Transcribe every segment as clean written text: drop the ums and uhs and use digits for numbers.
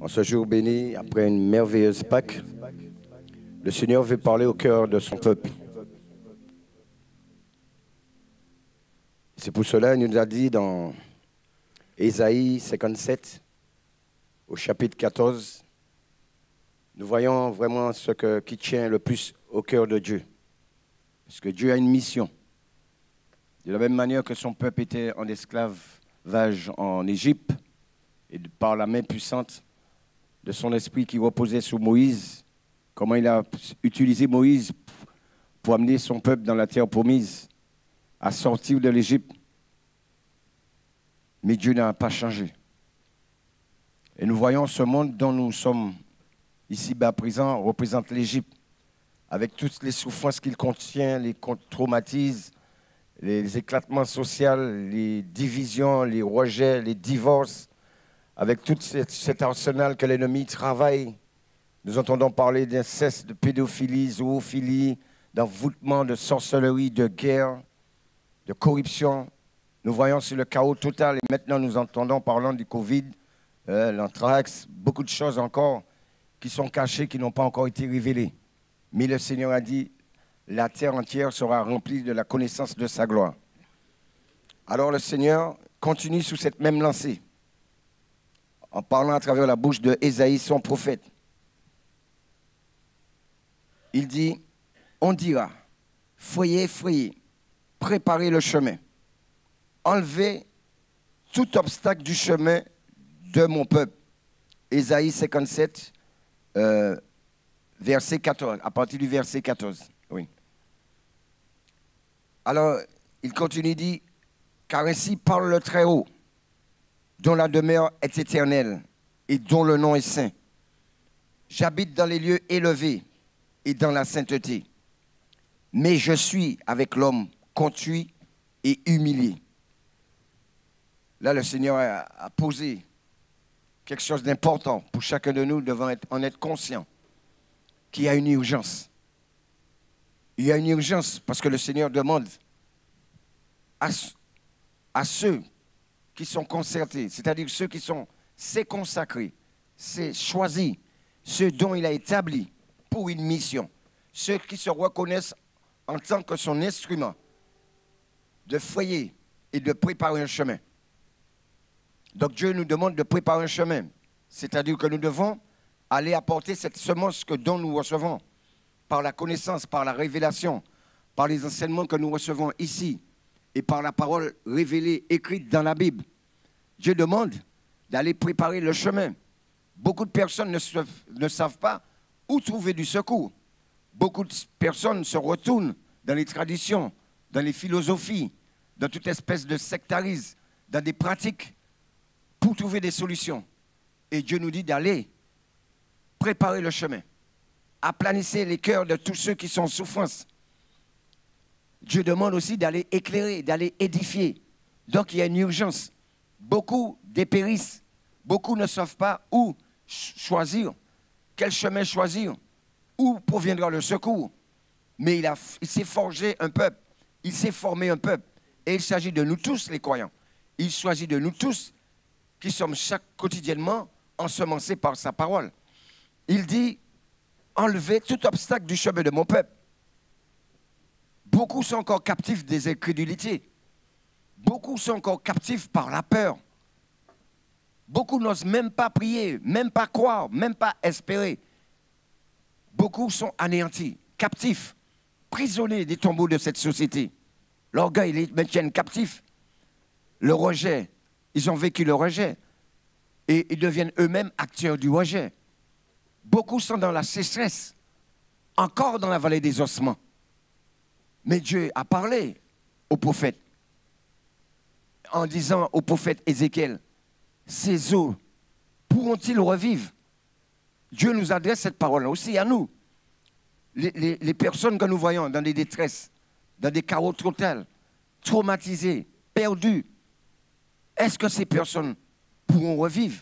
En ce jour béni, après une merveilleuse Pâque, le Seigneur veut parler au cœur de son peuple. C'est pour cela qu'il nous a dit dans Ésaïe 57, au chapitre 14, nous voyons vraiment qui tient le plus au cœur de Dieu. Parce que Dieu a une mission. De la même manière que son peuple était en esclavage en Égypte, et par la main puissante de son esprit qui reposait sur Moïse, comment il a utilisé Moïse pour amener son peuple dans la terre promise, à sortir de l'Égypte. Mais Dieu n'a pas changé. Et nous voyons ce monde dont nous sommes ici-bas présents représente l'Égypte, avec toutes les souffrances qu'il contient, les traumatismes, les éclatements sociaux, les divisions, les rejets, les divorces, avec tout cet arsenal que l'ennemi travaille. Nous entendons parler d'inceste, de pédophilie, zoophilie, d'envoûtement, de sorcellerie, de guerre, de corruption. Nous voyons sur le chaos total et maintenant nous entendons parlant du Covid, l'anthrax, beaucoup de choses encore qui sont cachées, qui n'ont pas encore été révélées. Mais le Seigneur a dit, la terre entière sera remplie de la connaissance de sa gloire. Alors le Seigneur continue sous cette même lancée, en parlant à travers la bouche de Ésaïe, son prophète. Il dit, on dira, frayez, frayez, préparez le chemin, enlevez tout obstacle du chemin de mon peuple. Ésaïe 57, verset 14, à partir du verset 14. Oui. Alors, il continue, dit, car ainsi parle le Très-Haut, dont la demeure est éternelle et dont le nom est saint. J'habite dans les lieux élevés et dans la sainteté, mais je suis avec l'homme contrit et humilié. Là, le Seigneur a posé quelque chose d'important pour chacun de nous, devant en être conscient qu'il y a une urgence. Il y a une urgence parce que le Seigneur demande à ceux qui sont concertés, c'est-à-dire ceux qui sont ses consacrés, ses choisis, ceux dont il a établi pour une mission, ceux qui se reconnaissent en tant que son instrument de frayer et de préparer un chemin. Donc Dieu nous demande de préparer un chemin, c'est-à-dire que nous devons aller apporter cette semence dont nous recevons par la connaissance, par la révélation, par les enseignements que nous recevons ici et par la parole révélée, écrite dans la Bible. Dieu demande d'aller préparer le chemin. Beaucoup de personnes ne savent pas où trouver du secours. Beaucoup de personnes se retournent dans les traditions, dans les philosophies, dans toute espèce de sectarisme, dans des pratiques pour trouver des solutions. Et Dieu nous dit d'aller préparer le chemin, aplanissez les cœurs de tous ceux qui sont en souffrance. Dieu demande aussi d'aller éclairer, d'aller édifier. Donc il y a une urgence. Beaucoup dépérissent, beaucoup ne savent pas où choisir, quel chemin choisir, où proviendra le secours. Mais il s'est forgé un peuple, il s'est formé un peuple. Et il s'agit de nous tous les croyants. Il s'agit de nous tous qui sommes quotidiennement ensemencés par sa parole. Il dit, enlevez tout obstacle du chemin de mon peuple. Beaucoup sont encore captifs des incrédulités. Beaucoup sont encore captifs par la peur. Beaucoup n'osent même pas prier, même pas croire, même pas espérer. Beaucoup sont anéantis, captifs, prisonniers des tombeaux de cette société. L'orgueil les maintiennent captifs. Le rejet, ils ont vécu le rejet. Et ils deviennent eux-mêmes acteurs du rejet. Beaucoup sont dans la sécheresse, encore dans la vallée des ossements. Mais Dieu a parlé au prophète en disant au prophète Ézéchiel, ces eaux pourront-ils revivre? Dieu nous adresse cette parole aussi à nous. Les personnes que nous voyons dans des détresses, dans des chaos totaux, traumatisées, perdues, est-ce que ces personnes pourront revivre?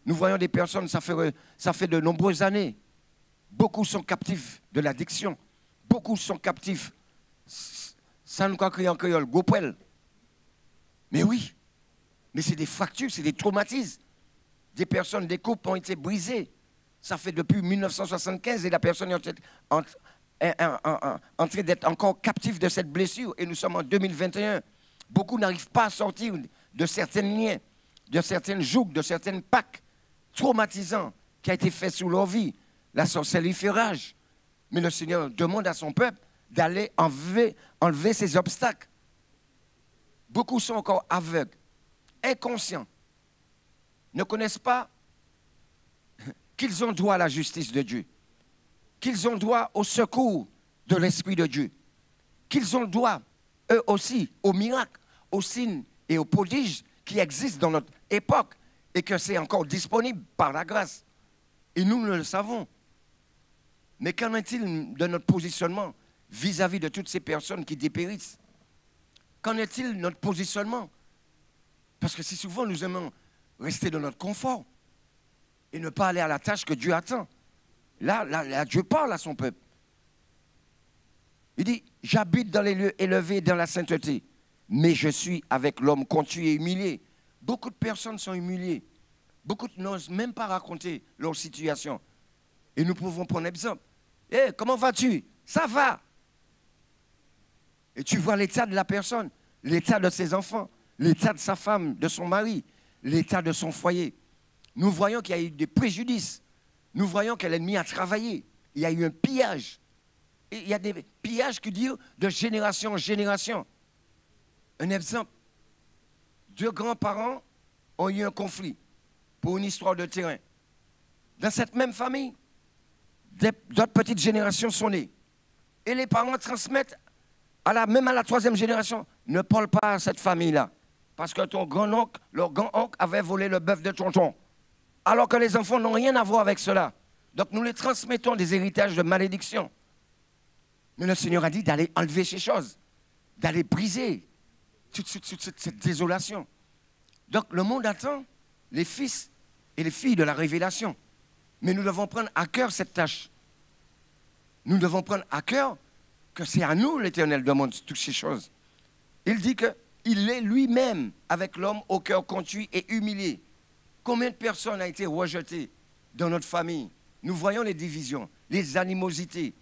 Nous voyons des personnes, ça fait de nombreuses années. Beaucoup sont captifs de l'addiction. Beaucoup sont captifs, ça nous crie en créole, gopel. Mais oui, mais c'est des fractures, c'est des traumatismes. des personnes, des couples ont été brisés. Ça fait depuis 1975 et la personne est en train d'être encore captive de cette blessure. Et nous sommes en 2021. Beaucoup n'arrivent pas à sortir de certains liens, de certaines jougs, de certaines packs traumatisants qui ont été faits sous leur vie. La sorcellerie-rage. Mais le Seigneur demande à son peuple d'aller enlever ces obstacles. Beaucoup sont encore aveugles, inconscients, ne connaissent pas qu'ils ont droit à la justice de Dieu, qu'ils ont droit au secours de l'Esprit de Dieu, qu'ils ont droit, eux aussi, aux miracles, aux signes et aux prodiges qui existent dans notre époque et que c'est encore disponible par la grâce. Et nous le savons. Mais qu'en est-il de notre positionnement vis-à-vis de toutes ces personnes qui dépérissent? Qu'en est-il de notre positionnement? Parce que si souvent nous aimons rester dans notre confort et ne pas aller à la tâche que Dieu attend. Là, Dieu parle à son peuple. Il dit, j'habite dans les lieux élevés, dans la sainteté, mais je suis avec l'homme contrit et humilié. Beaucoup de personnes sont humiliées. Beaucoup n'osent même pas raconter leur situation. Et nous pouvons prendre exemple. Hé, comment vas-tu? Ça va. Et tu vois l'état de la personne, l'état de ses enfants, l'état de sa femme, de son mari, l'état de son foyer. Nous voyons qu'il y a eu des préjudices. Nous voyons que l'ennemi a travaillé. Il y a eu un pillage. Et il y a des pillages qui durent de génération en génération. Un exemple. 2 grands-parents ont eu un conflit pour une histoire de terrain. Dans cette même famille, d'autres petites générations sont nées. Et les parents transmettent, même à la 3e génération, ne parle pas à cette famille-là. Parce que ton grand-oncle, leur grand-oncle avait volé le bœuf de tonton. Alors que les enfants n'ont rien à voir avec cela. Donc nous les transmettons des héritages de malédiction. Mais le Seigneur a dit d'aller enlever ces choses, d'aller briser toute cette désolation. Donc le monde attend les fils et les filles de la révélation. Mais nous devons prendre à cœur cette tâche. Nous devons prendre à cœur que c'est à nous, l'Éternel demande toutes ces choses. Il dit qu'il est lui-même avec l'homme au cœur contrit et humilié. Combien de personnes ont été rejetées dans notre famille? Nous voyons les divisions, les animosités.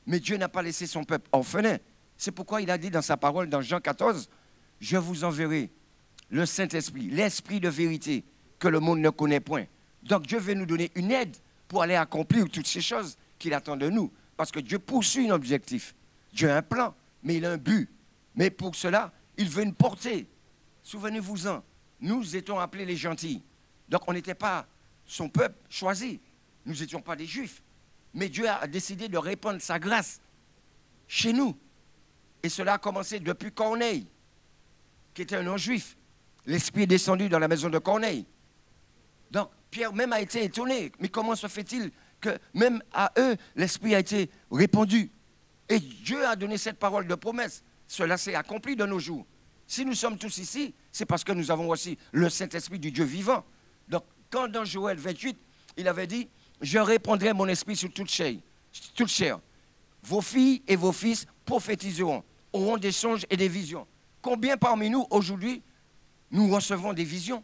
Mais Dieu n'a pas laissé son peuple orphelin. C'est pourquoi il a dit dans sa parole, dans Jean 14, « Je vous enverrai le Saint-Esprit, l'Esprit de vérité que le monde ne connaît point. » Donc Dieu veut nous donner une aide pour aller accomplir toutes ces choses qu'il attend de nous. Parce que Dieu poursuit un objectif. Dieu a un plan, mais il a un but. Mais pour cela, il veut une portée. Souvenez-vous-en, nous étions appelés les gentils. Donc on n'était pas son peuple choisi. Nous n'étions pas des juifs. Mais Dieu a décidé de répandre sa grâce chez nous. Et cela a commencé depuis Corneille, qui était un non-juif. L'Esprit est descendu dans la maison de Corneille. Donc Pierre même a été étonné. Mais comment se fait-il que même à eux, l'Esprit a été répandu? Et Dieu a donné cette parole de promesse. Cela s'est accompli de nos jours. Si nous sommes tous ici, c'est parce que nous avons aussi le Saint-Esprit du Dieu vivant. Donc, quand dans Joël 28, il avait dit, « Je répandrai mon esprit sur toute chair. Vos filles et vos fils prophétiseront, auront des songes et des visions. » Combien parmi nous, aujourd'hui, nous recevons des visions?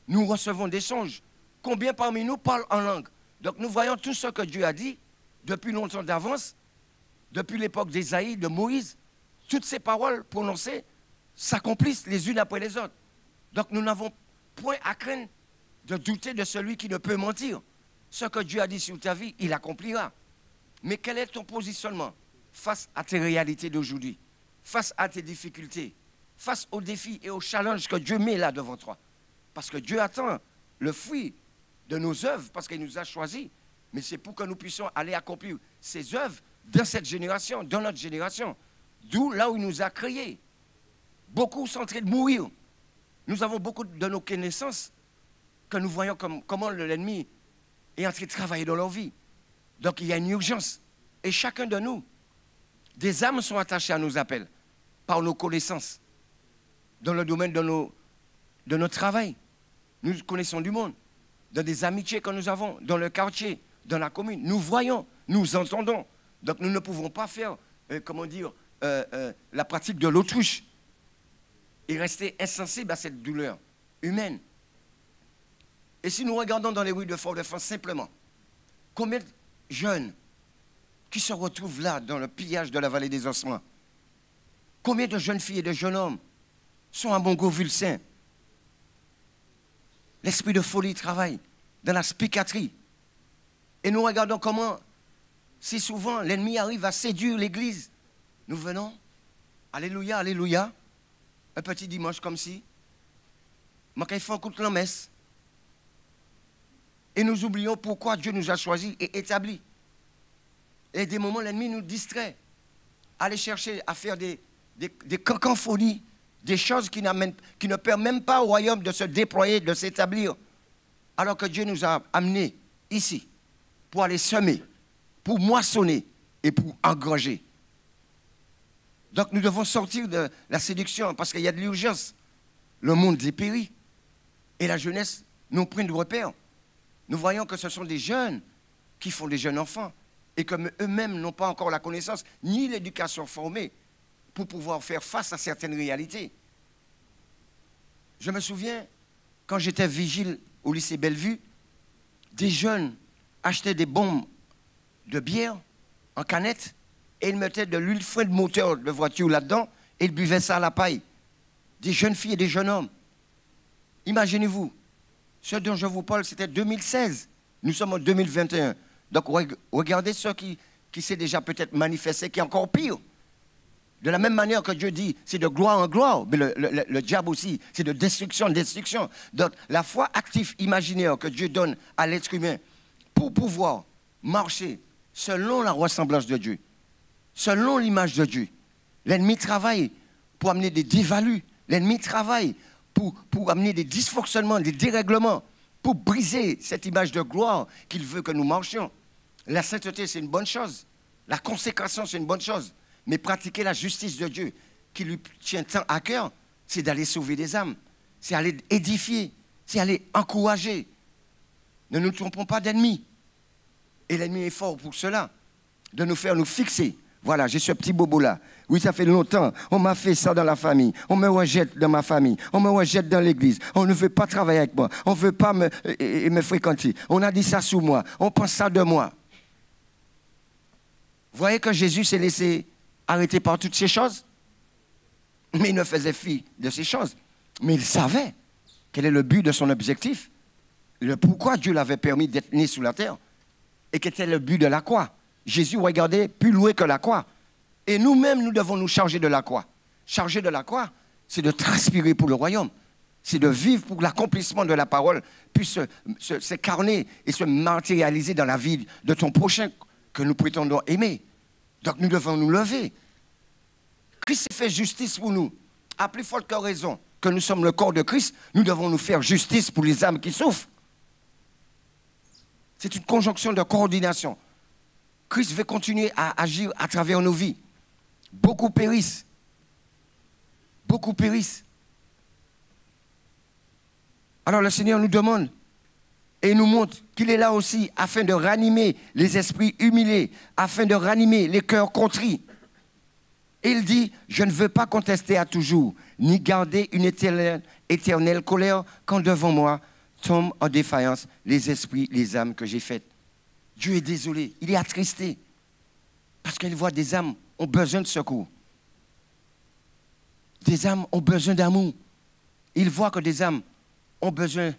Nous recevons des songes. Combien parmi nous parlent en langue? Donc, nous voyons tout ce que Dieu a dit depuis longtemps d'avance, depuis l'époque d'Ésaïe, de Moïse. Toutes ces paroles prononcées s'accomplissent les unes après les autres. Donc, nous n'avons point à craindre de douter de celui qui ne peut mentir. Ce que Dieu a dit sur ta vie, il accomplira. Mais quel est ton positionnement face à tes réalités d'aujourd'hui, face à tes difficultés, face aux défis et aux challenges que Dieu met là devant toi? Parce que Dieu attend le fruit de nos œuvres, parce qu'il nous a choisis. Mais c'est pour que nous puissions aller accomplir ces œuvres dans cette génération, dans notre génération. D'où là où il nous a créés. Beaucoup sont en train de mourir. Nous avons beaucoup de nos connaissances que nous voyons comment l'ennemi est en train de travailler dans leur vie. Donc il y a une urgence. Et chacun de nous, des âmes sont attachées à nos appels par nos connaissances dans le domaine de notre travail. Nous connaissons du monde, dans des amitiés que nous avons, dans le quartier, dans la commune. Nous voyons, nous entendons. Donc nous ne pouvons pas faire, la pratique de l'autruche et rester insensible à cette douleur humaine. Et si nous regardons dans les rues de Fort-de-France simplement, combien de jeunes qui se retrouvent là dans le pillage de la vallée des ossements? Combien de jeunes filles et de jeunes hommes sont à Montgauville-Saint? L'esprit de folie travaille dans la psychiatrie. Et nous regardons comment, si souvent l'ennemi arrive à séduire l'Église, nous venons, alléluia, alléluia, un petit dimanche comme si, mais quand il faut un coup de la messe. Et nous oublions pourquoi Dieu nous a choisis et établis. Et des moments, l'ennemi nous distrait. Aller chercher à faire des cacophonies, des choses qui ne permettent même pas au royaume de se déployer, de s'établir. Alors que Dieu nous a amenés ici pour aller semer, pour moissonner et pour engranger. Donc nous devons sortir de la séduction parce qu'il y a de l'urgence. Le monde dépérit. Et la jeunesse nous prend de repère. Nous voyons que ce sont des jeunes qui font des jeunes enfants et que eux-mêmes n'ont pas encore la connaissance ni l'éducation formée pour pouvoir faire face à certaines réalités. Je me souviens, quand j'étais vigile au lycée Bellevue, des jeunes achetaient des bombes de bière en canette et ils mettaient de l'huile frein de moteur de voiture là-dedans et ils buvaient ça à la paille. Des jeunes filles et des jeunes hommes. Imaginez-vous, ce dont je vous parle, c'était 2016. Nous sommes en 2021. Donc, regardez ce qui s'est déjà peut-être manifesté, qui est encore pire. De la même manière que Dieu dit, c'est de gloire en gloire, mais le diable aussi, c'est de destruction en destruction. Donc, la foi active imaginaire que Dieu donne à l'être humain pour pouvoir marcher selon la ressemblance de Dieu, selon l'image de Dieu. L'ennemi travaille pour amener des dévalues. L'ennemi travaille pour amener des dysfonctionnements, des dérèglements, pour briser cette image de gloire qu'il veut que nous marchions. La sainteté, c'est une bonne chose. La consécration, c'est une bonne chose. Mais pratiquer la justice de Dieu, qui lui tient tant à cœur, c'est d'aller sauver des âmes. C'est aller édifier, c'est aller encourager. Ne nous trompons pas d'ennemis. Et l'ennemi est fort pour cela, de nous faire nous fixer. Voilà, j'ai ce petit bobo-là. Oui, ça fait longtemps. On m'a fait ça dans la famille. On me rejette dans ma famille. On me rejette dans l'église. On ne veut pas travailler avec moi. On ne veut pas me fréquenter. On a dit ça sous moi. On pense ça de moi. Vous voyez que Jésus s'est laissé arrêter par toutes ces choses? Mais il ne faisait fi de ces choses. Mais il savait quel est le but de son objectif. Le pourquoi Dieu l'avait permis d'être né sur la terre. Et quel était le but de la croix. Jésus regardait plus loin que la croix. Et nous-mêmes, nous devons nous charger de la croix. Charger de la croix, c'est de transpirer pour le royaume. C'est de vivre pour l'accomplissement de la parole, puis s'incarner et se matérialiser dans la vie de ton prochain que nous prétendons aimer. Donc nous devons nous lever. Christ fait justice pour nous. À plus forte raison que nous sommes le corps de Christ, nous devons nous faire justice pour les âmes qui souffrent. C'est une conjonction de coordination. Christ veut continuer à agir à travers nos vies. Beaucoup périssent. Beaucoup périssent. Alors le Seigneur nous demande et nous montre qu'il est là aussi afin de ranimer les esprits humiliés, afin de ranimer les cœurs contrits. Et il dit, je ne veux pas contester à toujours, ni garder une éternelle colère quand devant moi tombent en défaillance les esprits, les âmes que j'ai faites. Dieu est désolé, il est attristé, parce qu'il voit des âmes ont besoin de secours. Des âmes ont besoin d'amour. Il voit que des âmes ont besoin,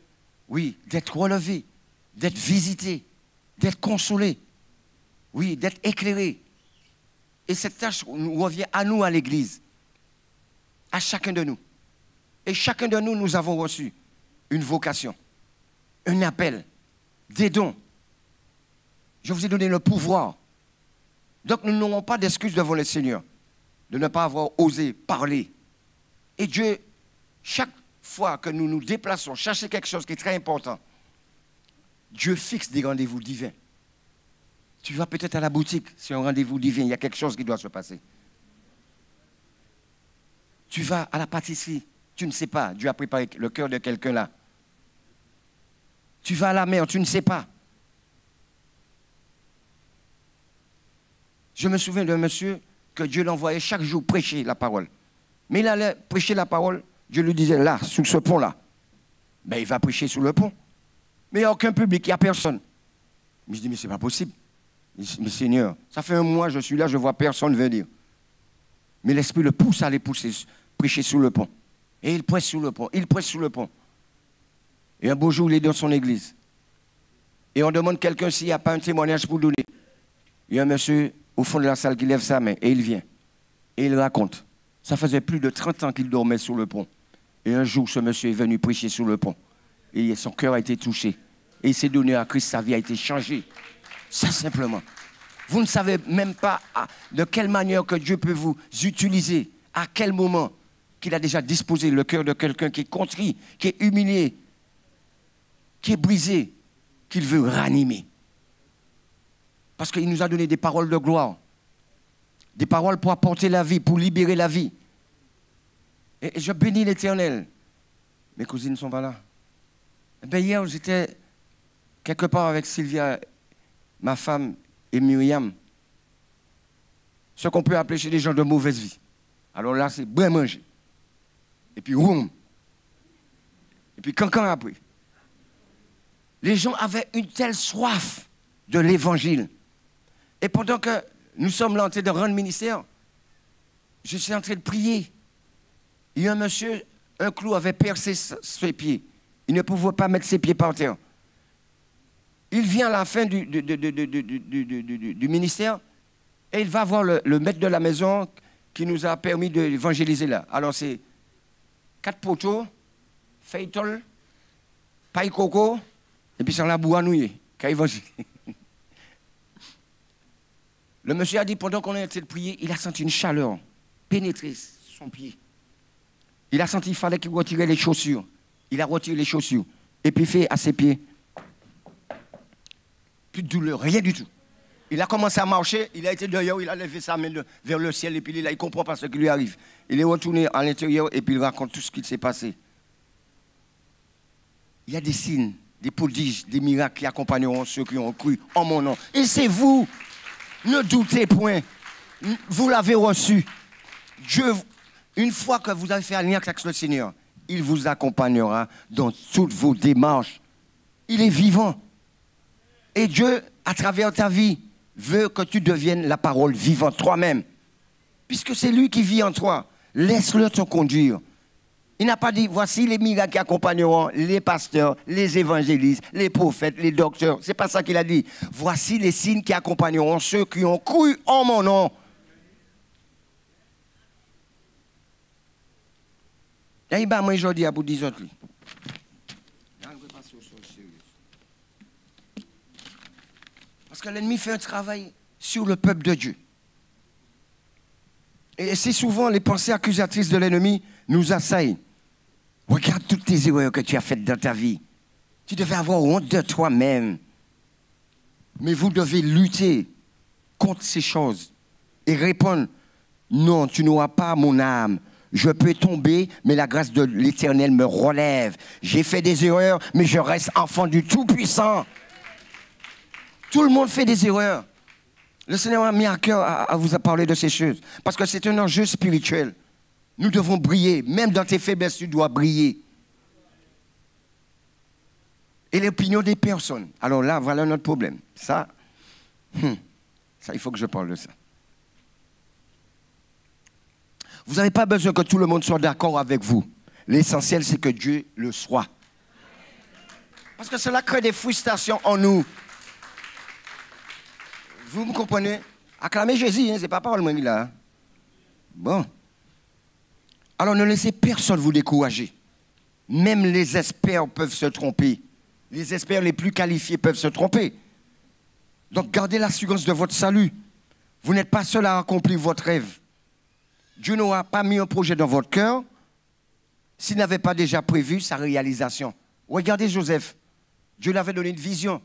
oui, d'être relevées, d'être visitées, d'être consolées, oui, d'être éclairées. Et cette tâche nous revient à nous, à l'Église, à chacun de nous. Et chacun de nous, nous avons reçu une vocation, un appel, des dons. Je vous ai donné le pouvoir. Donc nous n'aurons pas d'excuses devant le Seigneur de ne pas avoir osé parler. Et Dieu, chaque fois que nous nous déplaçons, chercher quelque chose qui est très important, Dieu fixe des rendez-vous divins. Tu vas peut-être à la boutique, c'est un rendez-vous divin, il y a quelque chose qui doit se passer. Tu vas à la pâtisserie, tu ne sais pas, Dieu a préparé le cœur de quelqu'un là. Tu vas à la mer, tu ne sais pas. Je me souviens d'un monsieur que Dieu l'envoyait chaque jour prêcher la parole. Mais il allait prêcher la parole, Dieu lui disait là, sous ce pont-là. Ben, il va prêcher sous le pont. Mais il n'y a aucun public, il n'y a personne. Mais je dis, mais c'est pas possible. Mais Seigneur, ça fait un mois, je suis là, je vois personne venir. Mais l'Esprit le pousse à aller prêcher sur le pont. Et il prêche sur le pont, il prêche sur le pont. Et un beau jour, il est dans son église. Et on demande quelqu'un s'il n'y a pas un témoignage pour donner. Il y a un monsieur au fond de la salle qui lève sa main et il vient. Et il raconte. Ça faisait plus de 30 ans qu'il dormait sur le pont. Et un jour, ce monsieur est venu prêcher sur le pont. Et son cœur a été touché. Et il s'est donné à Christ, sa vie a été changée. Ça simplement. Vous ne savez même pas de quelle manière que Dieu peut vous utiliser, à quel moment qu'il a déjà disposé le cœur de quelqu'un qui est contrit, qui est humilié, qui est brisé, qu'il veut ranimer. Parce qu'il nous a donné des paroles de gloire, des paroles pour apporter la vie, pour libérer la vie. Et je bénis l'Éternel. Mes cousines ne sont pas là. Eh bien, hier, j'étais quelque part avec Sylvia, ma femme, et Myriam. Ce qu'on peut appeler chez les gens de mauvaise vie. Alors là, c'est bien manger. Et puis, roum. Et puis, cancan après. Les gens avaient une telle soif de l'évangile. Et pendant que nous sommes là en train de rendre ministère, je suis en train de prier. Il y a un monsieur, un clou avait percé ses pieds. Il ne pouvait pas mettre ses pieds par terre. Il vient à la fin du ministère et il va voir le maître de la maison qui nous a permis d'évangéliser là. Alors c'est 4 poteaux, feuilletol, paille coco, et puis sans la boue à nouiller, qu'à évangéliser. Le monsieur a dit, pendant qu'on est en train de prier, il a senti une chaleur pénétrer son pied. Il a senti qu'il fallait qu'il retire les chaussures. Il a retiré les chaussures. Et puis il fait à ses pieds. Plus de douleur, rien du tout. Il a commencé à marcher, il a été dehors, il a levé sa main vers le ciel et puis là, il ne comprend pas ce qui lui arrive. Il est retourné à l'intérieur et puis il raconte tout ce qui s'est passé. Il y a des signes, des prodiges, des miracles qui accompagneront ceux qui ont cru en mon nom. Et c'est vous, ne doutez point, vous l'avez reçu. Dieu, une fois que vous avez fait alliance avec le Seigneur, il vous accompagnera dans toutes vos démarches. Il est vivant. Et Dieu, à travers ta vie, veut que tu deviennes la parole vivante toi-même. Puisque c'est lui qui vit en toi. Laisse-le te conduire. Il n'a pas dit, voici les miracles qui accompagneront les pasteurs, les évangélistes, les prophètes, les docteurs. C'est pas ça qu'il a dit. Voici les signes qui accompagneront ceux qui ont cru en mon nom. Là, il va moi aujourd'hui à bout des autres. Parce que l'ennemi fait un travail sur le peuple de Dieu. Et c'est souvent les pensées accusatrices de l'ennemi nous assaillent. Regarde toutes tes erreurs que tu as faites dans ta vie. Tu devais avoir honte de toi-même. Mais vous devez lutter contre ces choses et répondre, non, tu n'auras pas mon âme. Je peux tomber, mais la grâce de l'Éternel me relève. J'ai fait des erreurs, mais je reste enfant du Tout-Puissant. Tout le monde fait des erreurs. Le Seigneur a mis à cœur à vous parler de ces choses. Parce que c'est un enjeu spirituel. Nous devons briller. Même dans tes faiblesses, tu dois briller. Et l'opinion des personnes. Alors là, voilà notre problème. Ça, il faut que je parle de ça. Vous n'avez pas besoin que tout le monde soit d'accord avec vous. L'essentiel, c'est que Dieu le soit. Parce que cela crée des frustrations en nous. Vous me comprenez? Acclamez Jésus, hein, ce n'est pas parole, moi, là. Bon. Alors ne laissez personne vous décourager. Même les experts peuvent se tromper. Les experts les plus qualifiés peuvent se tromper. Donc gardez l'assurance de votre salut. Vous n'êtes pas seul à accomplir votre rêve. Dieu n'aura pas mis un projet dans votre cœur s'il n'avait pas déjà prévu sa réalisation. Regardez Joseph. Dieu lui avait donné une vision.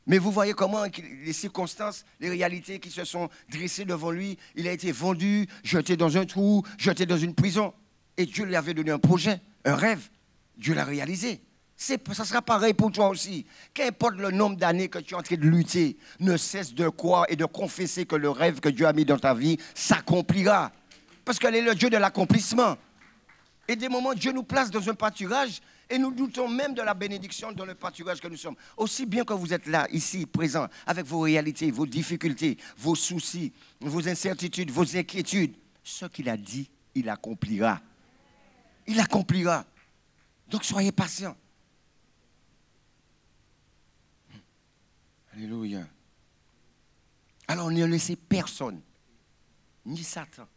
Mais vous voyez comment les circonstances, les réalités qui se sont dressées devant lui, il a été vendu, jeté dans un trou, jeté dans une prison. Et Dieu lui avait donné un projet, un rêve. Dieu l'a réalisé. Ça sera pareil pour toi aussi. Qu'importe le nombre d'années que tu es en train de lutter, ne cesse de croire et de confesser que le rêve que Dieu a mis dans ta vie s'accomplira. Parce qu'elle est le Dieu de l'accomplissement. Et des moments, Dieu nous place dans un pâturage et nous doutons même de la bénédiction dans le pâturage que nous sommes. Aussi bien que vous êtes là, ici, présent, avec vos réalités, vos difficultés, vos soucis, vos incertitudes, vos inquiétudes, ce qu'il a dit, il accomplira. Il accomplira. Donc soyez patients. Alléluia. Alors ne laissez personne, ni Satan,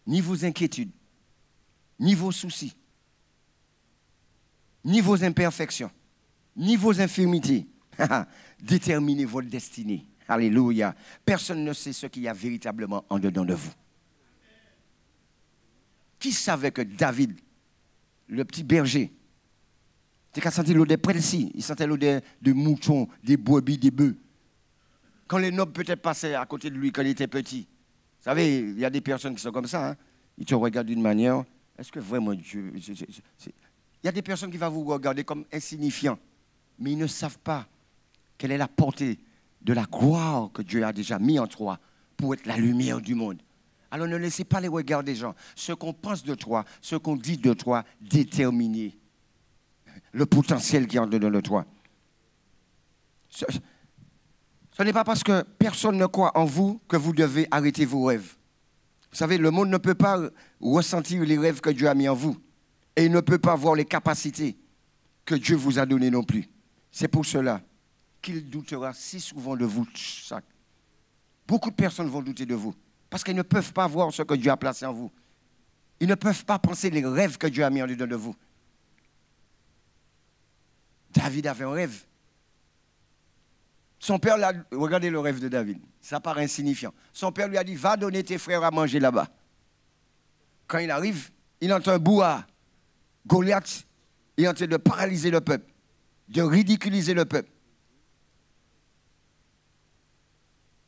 ni vos inquiétudes, ni vos soucis, ni vos imperfections, ni vos infirmités, déterminer votre destinée. Alléluia. Personne ne sait ce qu'il y a véritablement en dedans de vous. Qui savait que David, le petit berger, il a senti l'odeur près de ici, il sentait l'odeur de moutons, des brebis, des bœufs. Quand les nobles peut-être passaient à côté de lui quand il était petit. Vous savez, il y a des personnes qui sont comme ça. Hein? Ils te regardent d'une manière. Est-ce que vraiment Dieu... Il y a des personnes qui vont vous regarder comme insignifiants. Mais ils ne savent pas quelle est la portée de la gloire que Dieu a déjà mis en toi pour être la lumière du monde. Alors ne laissez pas les regards des gens. Ce qu'on pense de toi, ce qu'on dit de toi, déterminer le potentiel qui est en dedans de toi. Ce n'est pas parce que personne ne croit en vous que vous devez arrêter vos rêves. Vous savez, le monde ne peut pas ressentir les rêves que Dieu a mis en vous. Et il ne peut pas voir les capacités que Dieu vous a données non plus. C'est pour cela qu'il doutera si souvent de vous. Beaucoup de personnes vont douter de vous. Parce qu'ils ne peuvent pas voir ce que Dieu a placé en vous. Ils ne peuvent pas penser les rêves que Dieu a mis en dedans de vous. David avait un rêve. Son père, regardez le rêve de David, ça paraît insignifiant. Son père lui a dit, va donner tes frères à manger là-bas. Quand il arrive, il entend un bouah. Goliath est en train de paralyser le peuple, de ridiculiser le peuple.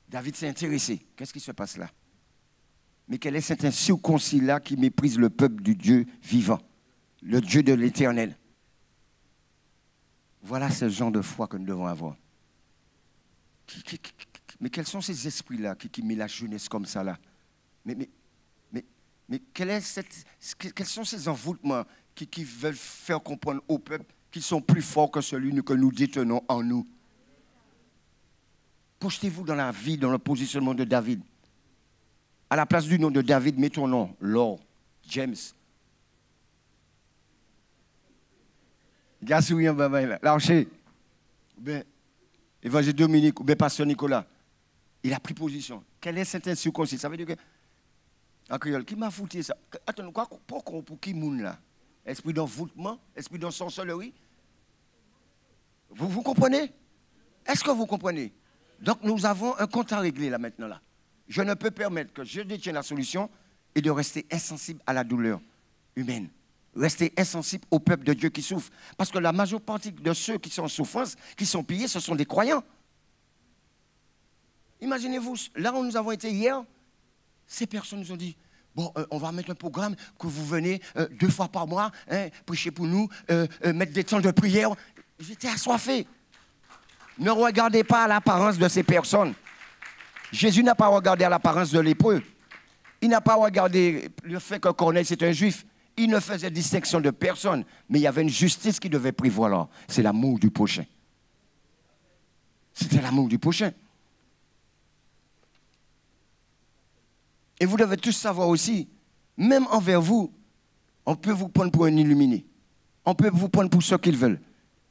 David s'est intéressé. Qu'est-ce qui se passe là? Mais quel est cet incirconcis-là qui méprise le peuple du Dieu vivant, le Dieu de l'Éternel? Voilà ce genre de foi que nous devons avoir. Mais quels sont ces esprits-là qui mettent la jeunesse comme ça là? Mais quels sont ces envoûtements qui veulent faire comprendre au peuple qu'ils sont plus forts que celui que nous détenons en nous? Projetez-vous dans la vie, dans le positionnement de David. À la place du nom de David, mets ton nom, Lord, James. Gassouillant, l'archer. Ben, Évangile Dominique, ou bien Pasteur Nicolas. Il a pris position. Quel est cet incirconcis? Ça veut dire que. En créole, qui m'a foutu ça? Attends, pour qui moun là? Esprit d'envoûtement? Esprit d'ensorcellerie? Vous comprenez? Est-ce que vous comprenez? Donc nous avons un compte à régler là maintenant là. Je ne peux permettre que je détienne la solution et de rester insensible à la douleur humaine. Rester insensible au peuple de Dieu qui souffre. Parce que la majeure partie de ceux qui sont en souffrance, qui sont pillés, ce sont des croyants. Imaginez-vous, là où nous avons été hier, ces personnes nous ont dit, bon, on va mettre un programme que vous venez 2 fois par mois, hein, prêcher pour nous, mettre des temps de prière. J'étais assoiffé. Ne regardez pas à l'apparence de ces personnes. Jésus n'a pas regardé à l'apparence de lépreux. Il n'a pas regardé le fait que Corneille, c'est un juif. Il ne faisait distinction de personne. Mais il y avait une justice qui devait prévaloir. C'est l'amour du prochain. C'était l'amour du prochain. Et vous devez tous savoir aussi, même envers vous, on peut vous prendre pour un illuminé. On peut vous prendre pour ce qu'ils veulent.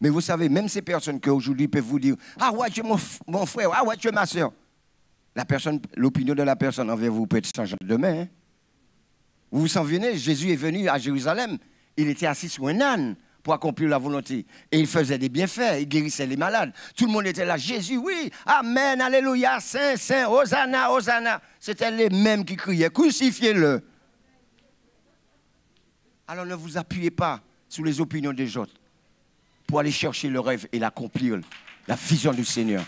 Mais vous savez, même ces personnes qui aujourd'hui peuvent vous dire « Ah ouais, tu es mon frère, ah ouais, tu es ma soeur ». L'opinion de la personne envers vous peut être changeante demain. Hein? Vous vous souvenez, Jésus est venu à Jérusalem. Il était assis sur un âne pour accomplir la volonté. Et il faisait des bienfaits, il guérissait les malades. Tout le monde était là. Jésus, oui, Amen, Alléluia, Saint, Saint, Hosanna, Hosanna. C'était les mêmes qui criaient, crucifiez-le. Alors ne vous appuyez pas sur les opinions des autres pour aller chercher le rêve et l'accomplir, la vision du Seigneur.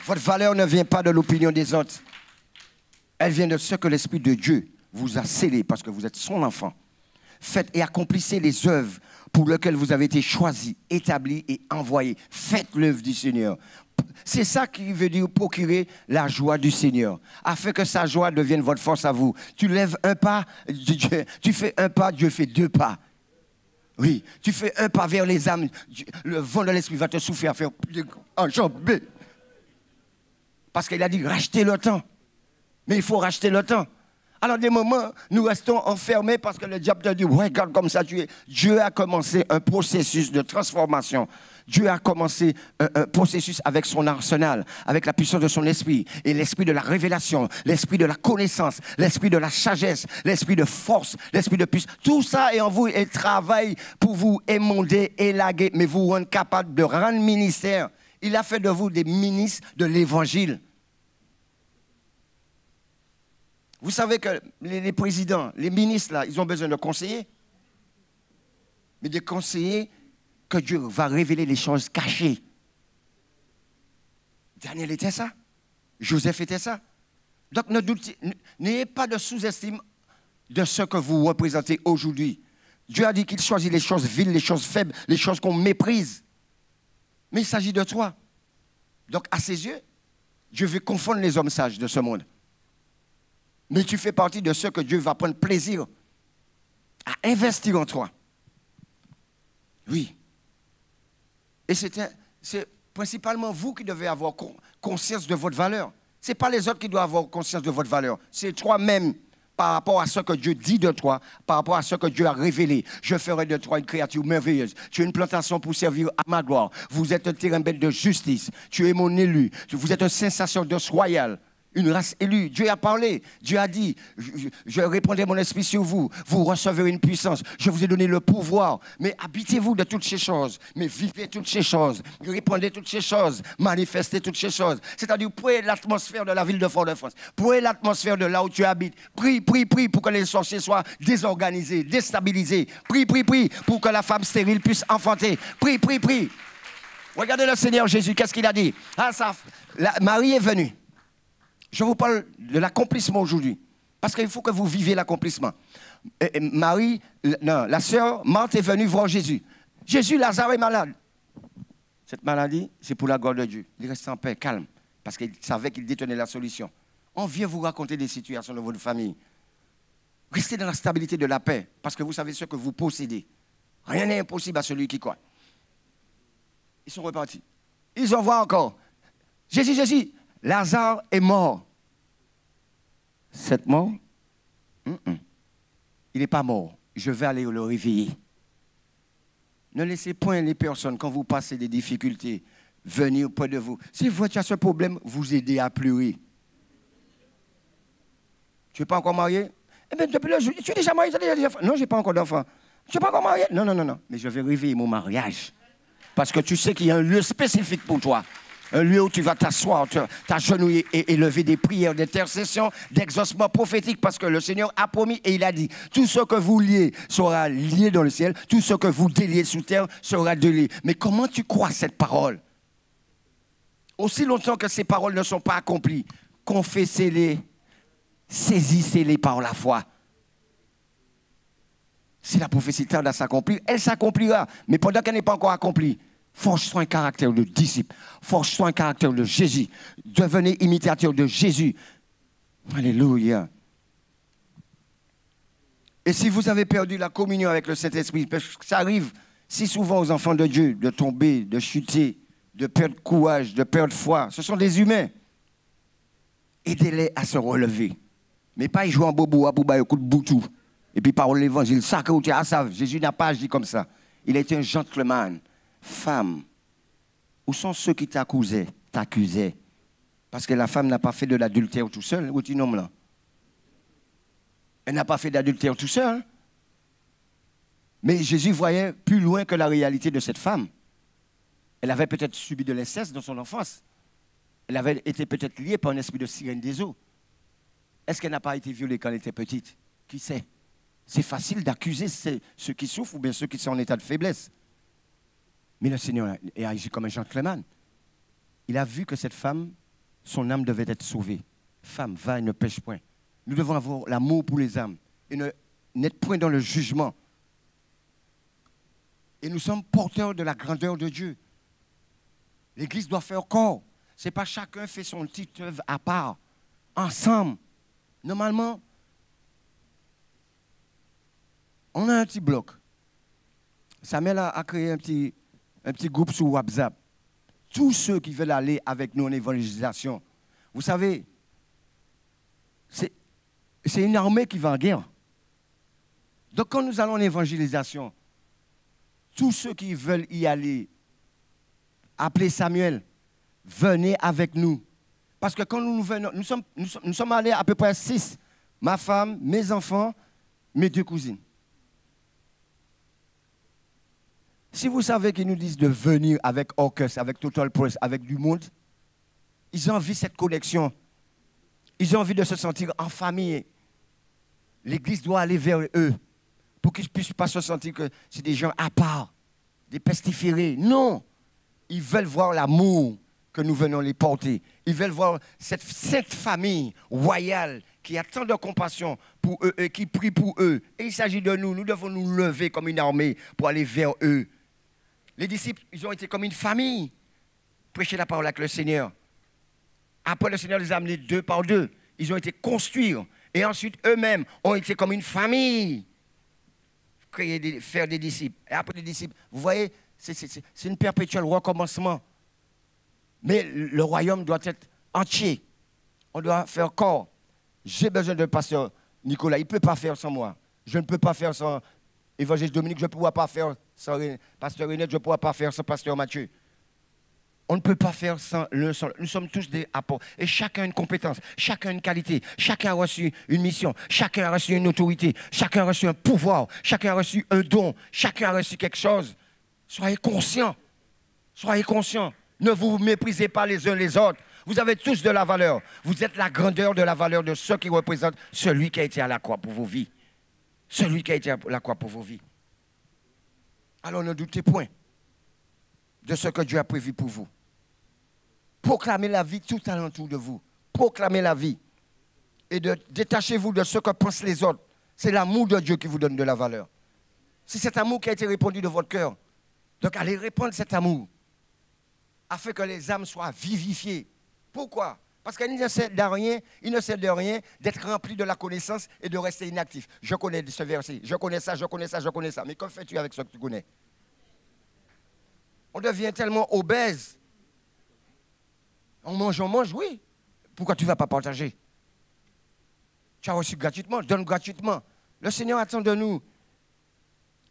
Votre valeur ne vient pas de l'opinion des autres. Elle vient de ce que l'Esprit de Dieu vous a scellé parce que vous êtes son enfant. Faites et accomplissez les œuvres pour lesquelles vous avez été choisi, établi et envoyé. Faites l'œuvre du Seigneur. C'est ça qui veut dire procurer la joie du Seigneur, afin que sa joie devienne votre force à vous. Tu lèves un pas, tu fais un pas, Dieu fait deux pas. Oui, tu fais un pas vers les âmes, le vent de l'esprit va te souffler à faire enjamber. Parce qu'il a dit racheter le temps. Mais il faut racheter le temps. Alors, des moments, nous restons enfermés parce que le diable te dit, ouais, regarde comme ça tu es. Dieu a commencé un processus de transformation. Dieu a commencé un processus avec son arsenal, avec la puissance de son esprit, et l'esprit de la révélation, l'esprit de la connaissance, l'esprit de la sagesse, l'esprit de force, l'esprit de puissance. Tout ça est en vous et travaille pour vous émonder, élaguer, mais vous rendre capable de rendre ministère. Il a fait de vous des ministres de l'évangile. Vous savez que les présidents, les ministres, là, ils ont besoin de conseillers. Mais des conseillers que Dieu va révéler les choses cachées. Daniel était ça. Joseph était ça. Donc, n'ayez pas de sous-estime de ce que vous représentez aujourd'hui. Dieu a dit qu'il choisit les choses viles, les choses faibles, les choses qu'on méprise. Mais il s'agit de toi. Donc, à ses yeux, Dieu veut confondre les hommes sages de ce monde. Mais tu fais partie de ceux que Dieu va prendre plaisir à investir en toi. Oui. Et c'est principalement vous qui devez avoir conscience de votre valeur. Ce n'est pas les autres qui doivent avoir conscience de votre valeur. C'est toi-même par rapport à ce que Dieu dit de toi, par rapport à ce que Dieu a révélé. Je ferai de toi une créature merveilleuse. Tu es une plantation pour servir à ma gloire. Vous êtes un terrain bête de justice. Tu es mon élu. Vous êtes un saint sacerdoce royal. Une race élue. Dieu a parlé. Dieu a dit, je répandrai mon esprit sur vous. Vous recevrez une puissance. Je vous ai donné le pouvoir. Mais habitez-vous de toutes ces choses. Mais vivez toutes ces choses. Répandez toutes ces choses. Manifestez toutes ces choses. C'est-à-dire, prenez l'atmosphère de la ville de Fort-de-France. Prenez l'atmosphère de là où tu habites. Prie pour que les sorciers soient désorganisés, déstabilisés. Prie pour que la femme stérile puisse enfanter. Prie. Regardez le Seigneur Jésus. Qu'est-ce qu'il a dit? Marie est venue. Je vous parle de l'accomplissement aujourd'hui. Parce qu'il faut que vous viviez l'accomplissement. Marie, la sœur Marthe est venue voir Jésus. Jésus, Lazare est malade. Cette maladie, c'est pour la gloire de Dieu. Il reste en paix, calme. Parce qu'il savait qu'il détenait la solution. On vient vous raconter des situations de votre famille. Restez dans la stabilité de la paix. Parce que vous savez ce que vous possédez. Rien n'est impossible à celui qui croit. Ils sont repartis. Ils en voient encore. Jésus, Lazare est mort. Cette mort, il n'est pas mort. Je vais aller le réveiller. Ne laissez point les personnes, quand vous passez des difficultés, venir près de vous. Si vous avez ce problème, vous aider à pleurer. Tu n'es pas encore marié? Eh bien, depuis le jour, tu es déjà marié? Non, je n'ai pas encore d'enfant. Tu n'es pas encore marié? Non. Mais je vais réveiller mon mariage. Parce que tu sais qu'il y a un lieu spécifique pour toi. Un lieu où tu vas t'asseoir, t'agenouiller et élever des prières d'intercession, d'exaucement prophétique, parce que le Seigneur a promis et il a dit, tout ce que vous liez sera lié dans le ciel, tout ce que vous déliez sous terre sera délié. Mais comment tu crois cette parole? Aussi longtemps que ces paroles ne sont pas accomplies, confessez-les, saisissez-les par la foi. Si la prophétie tarde à s'accomplir, elle s'accomplira. Mais pendant qu'elle n'est pas encore accomplie, forge-toi un caractère de disciple. Forge-toi un caractère de Jésus. Devenez imitateur de Jésus. Alléluia. Et si vous avez perdu la communion avec le Saint-Esprit, parce que ça arrive si souvent aux enfants de Dieu de tomber, de chuter, de perdre courage, de perdre foi. Ce sont des humains. Aidez-les à se relever. Mais pas y jouer en bobo, à bouba, coup de boutou. Et puis par l'évangile, ça que vous savez, Jésus n'a pas agi comme ça. Il a été un gentleman. Femme, où sont ceux qui t'accusaient? Parce que la femme n'a pas fait de l'adultère tout seul, ou tu nommes là? Elle n'a pas fait d'adultère tout seul. Mais Jésus voyait plus loin que la réalité de cette femme. Elle avait peut-être subi de l'inceste dans son enfance. Elle avait été peut-être liée par un esprit de sirène des eaux. Est-ce qu'elle n'a pas été violée quand elle était petite? Qui sait? C'est facile d'accuser ceux qui souffrent ou bien ceux qui sont en état de faiblesse. Mais le Seigneur a agi comme un gentleman. Il a vu que cette femme, son âme devait être sauvée. Femme, va et ne pêche point. Nous devons avoir l'amour pour les âmes et n'être point dans le jugement. Et nous sommes porteurs de la grandeur de Dieu. L'Église doit faire corps. Ce n'est pas chacun fait son petite œuvre à part, ensemble. Normalement, on a un petit bloc. Samuel a créé un petit groupe sur WhatsApp. Tous ceux qui veulent aller avec nous en évangélisation, vous savez, c'est une armée qui va en guerre. Donc quand nous allons en évangélisation, tous ceux qui veulent y aller, appelez Samuel, venez avec nous. Parce que quand nous venons, nous sommes allés à peu près 6. Ma femme, mes enfants, mes 2 cousines. Si vous savez qu'ils nous disent de venir avec Orcus, avec Total Press, avec du monde, ils ont envie de cette connexion. Ils ont envie de se sentir en famille. L'Église doit aller vers eux pour qu'ils ne puissent pas se sentir que c'est des gens à part, des pestiférés. Non, ils veulent voir l'amour que nous venons les porter. Ils veulent voir cette famille royale qui a tant de compassion pour eux et qui prie pour eux. Et il s'agit de nous. Nous devons nous lever comme une armée pour aller vers eux. Les disciples, ils ont été comme une famille. Prêcher la parole avec le Seigneur. Après, le Seigneur les a amenés 2 par 2. Ils ont été construits. Et ensuite, eux-mêmes ont été comme une famille. Faire des disciples. Et après, des disciples. Vous voyez, c'est une perpétuel recommencement. Mais le royaume doit être entier. On doit faire corps. J'ai besoin de pasteur Nicolas. Il ne peut pas faire sans moi. Je ne peux pas faire sans évangéliste Dominique. Je ne pourrai pas faire sans pasteur René. Je ne pourrai pas faire sans pasteur Mathieu. On ne peut pas faire sans l'un sans l'autre. Nous sommes tous des apôtres. Et chacun a une compétence, chacun a une qualité, chacun a reçu une mission, chacun a reçu une autorité, chacun a reçu un pouvoir, chacun a reçu un don, chacun a reçu quelque chose. Soyez conscients. Soyez conscients. Ne vous méprisez pas les uns les autres. Vous avez tous de la valeur. Vous êtes la grandeur de la valeur de ceux qui représentent celui qui a été à la croix pour vos vies. Celui qui a été à la croix pour vos vies. Alors ne doutez point de ce que Dieu a prévu pour vous. Proclamez la vie tout alentour de vous. Proclamez la vie. Et détachez-vous de ce que pensent les autres. C'est l'amour de Dieu qui vous donne de la valeur. C'est cet amour qui a été répandu de votre cœur. Donc allez répandre cet amour afin que les âmes soient vivifiées. Pourquoi? Parce qu'il ne sert de rien d'être rempli de la connaissance et de rester inactif. Je connais ce verset, je connais ça, je connais ça, je connais ça. Mais que fais-tu avec ce que tu connais? On devient tellement obèse. On mange, oui. Pourquoi tu ne vas pas partager? Tu as reçu gratuitement, donne gratuitement. Le Seigneur attend de nous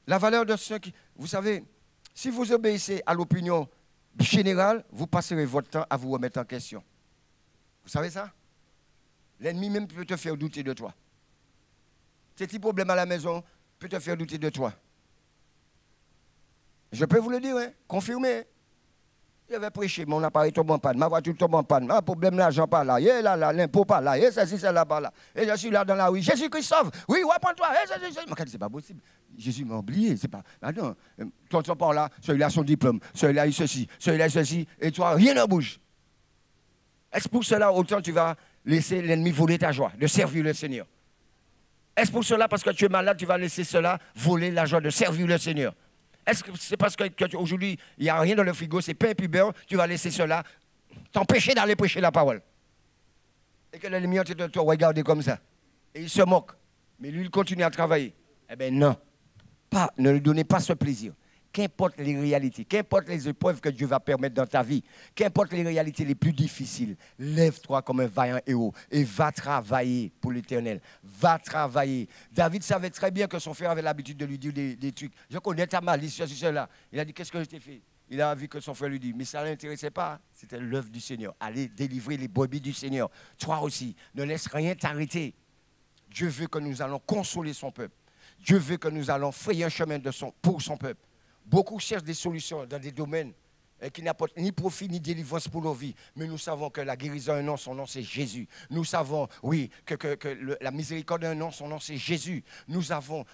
la valeur de ceux qui... Vous savez, si vous obéissez à l'opinion générale, vous passerez votre temps à vous remettre en question. Vous savez ça? L'ennemi même peut te faire douter de toi. Ces petits problèmes à la maison peut te faire douter de toi. Je peux vous le dire, hein? Confirmé. Hein? J'avais prêché, mon appareil tombe en panne, ma voiture tombe en panne, un problème l'argent pas là, et là, l'impôt pas là, et ceci, c'est là, pas là. Et je suis là dans la rue, Jésus-Christ sauve, oui, reprends-toi, et Jésus. C'est pas possible. Jésus m'a oublié, c'est pas. Ah non, toi tu par là, celui-là a son diplôme, celui-là a ceci, celui-là a ceci, et toi, rien ne bouge. Est-ce pour cela, autant tu vas laisser l'ennemi voler ta joie, de servir le Seigneur? Est-ce pour cela, parce que tu es malade, tu vas laisser cela voler la joie de servir le Seigneur? Est-ce que c'est parce qu'aujourd'hui, il n'y a rien dans le frigo, c'est pain et puis beurre, tu vas laisser cela t'empêcher d'aller prêcher la parole? Et que l'ennemi est de te regarder comme ça. Et il se moque. Mais lui, il continue à travailler. Eh bien non. Ne lui donnez pas ce plaisir. Qu'importe les réalités, qu'importe les épreuves que Dieu va permettre dans ta vie, qu'importe les réalités les plus difficiles, lève-toi comme un vaillant héros et va travailler pour l'Éternel. Va travailler. David savait très bien que son frère avait l'habitude de lui dire des trucs. Je connais ta malice, ceci, cela. Il a dit, qu'est-ce que je t'ai fait? Il a vu que son frère lui dit, mais ça ne l'intéressait pas. C'était l'œuvre du Seigneur. Allez délivrer les brebis du Seigneur. Toi aussi, ne laisse rien t'arrêter. Dieu veut que nous allons consoler son peuple. Dieu veut que nous allons frayer un chemin pour son peuple. Beaucoup cherchent des solutions dans des domaines qui n'apportent ni profit ni délivrance pour leur vie. Mais nous savons que la guérison a un nom, son nom c'est Jésus. Nous savons, oui, que la miséricorde a un nom, son nom c'est Jésus. Nous savons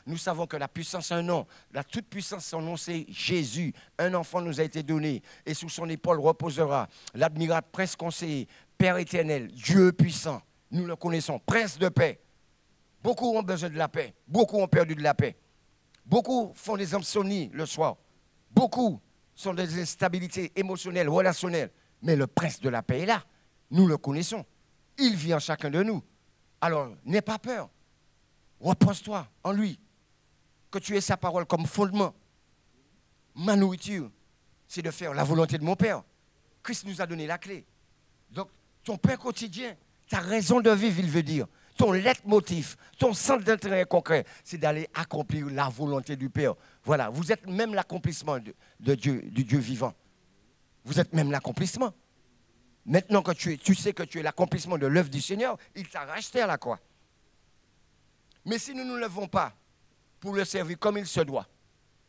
que la puissance a un nom. La toute puissance, son nom c'est Jésus. Un enfant nous a été donné et sous son épaule reposera l'admirable prince conseiller, Père éternel, Dieu puissant. Nous le connaissons, prince de paix. Beaucoup ont besoin de la paix. Beaucoup ont perdu de la paix. Beaucoup font des insomnies le soir. Beaucoup sont des instabilités émotionnelles, relationnelles. Mais le prince de la paix est là. Nous le connaissons. Il vit en chacun de nous. Alors, n'aie pas peur. Repose-toi en lui. Que tu aies sa parole comme fondement. Ma nourriture, c'est de faire la volonté de mon Père. Christ nous a donné la clé. Donc, ton pain quotidien, ta raison de vivre, il veut dire, ton leitmotiv, ton centre d'intérêt concret, c'est d'aller accomplir la volonté du Père. Voilà, vous êtes même l'accomplissement de Dieu, du Dieu vivant. Vous êtes même l'accomplissement. Maintenant que tu sais que tu es l'accomplissement de l'œuvre du Seigneur, il t'a racheté à la croix. Mais si nous ne nous levons pas pour le servir comme il se doit,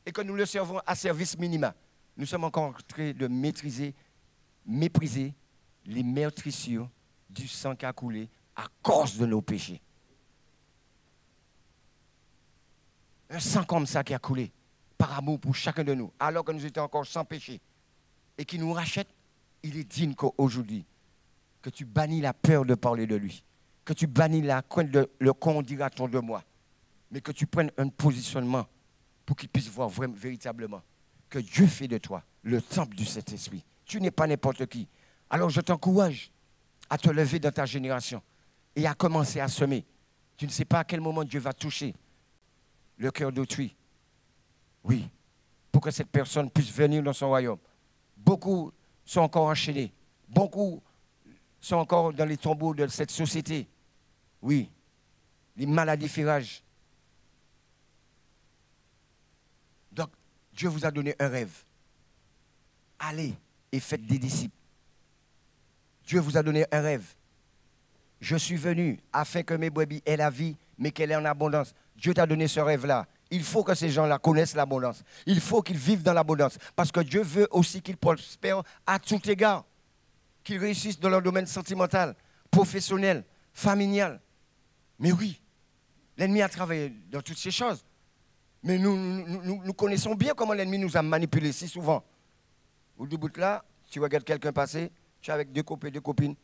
et que nous le servons à service minima, nous sommes encore en train de mépriser les meurtrissures du sang qui a coulé à cause de nos péchés. Un sang comme ça qui a coulé par amour pour chacun de nous, alors que nous étions encore sans péché, et qui nous rachète, il est digne qu'aujourd'hui, que tu bannis la peur de parler de lui, que tu bannis la crainte de le qu'on dira-t-on de moi, mais que tu prennes un positionnement pour qu'il puisse voir vraiment, véritablement que Dieu fait de toi le temple du Saint-Esprit. Tu n'es pas n'importe qui. Alors je t'encourage à te lever dans ta génération et à commencer à semer. Tu ne sais pas à quel moment Dieu va toucher le cœur d'autrui. Oui, pour que cette personne puisse venir dans son royaume. Beaucoup sont encore enchaînés. Beaucoup sont encore dans les tombeaux de cette société. Oui, les maladies font rage. Donc, Dieu vous a donné un rêve. Allez et faites des disciples. Dieu vous a donné un rêve. Je suis venu afin que mes brebis aient la vie, mais qu'elle ait en abondance. Dieu t'a donné ce rêve-là. Il faut que ces gens-là connaissent l'abondance. Il faut qu'ils vivent dans l'abondance. Parce que Dieu veut aussi qu'ils prospèrent à tout égard. Qu'ils réussissent dans leur domaine sentimental, professionnel, familial. Mais oui, l'ennemi a travaillé dans toutes ces choses. Mais nous connaissons bien comment l'ennemi nous a manipulés si souvent. Au bout de là, tu regardes quelqu'un passer, tu es avec deux copains, deux copines.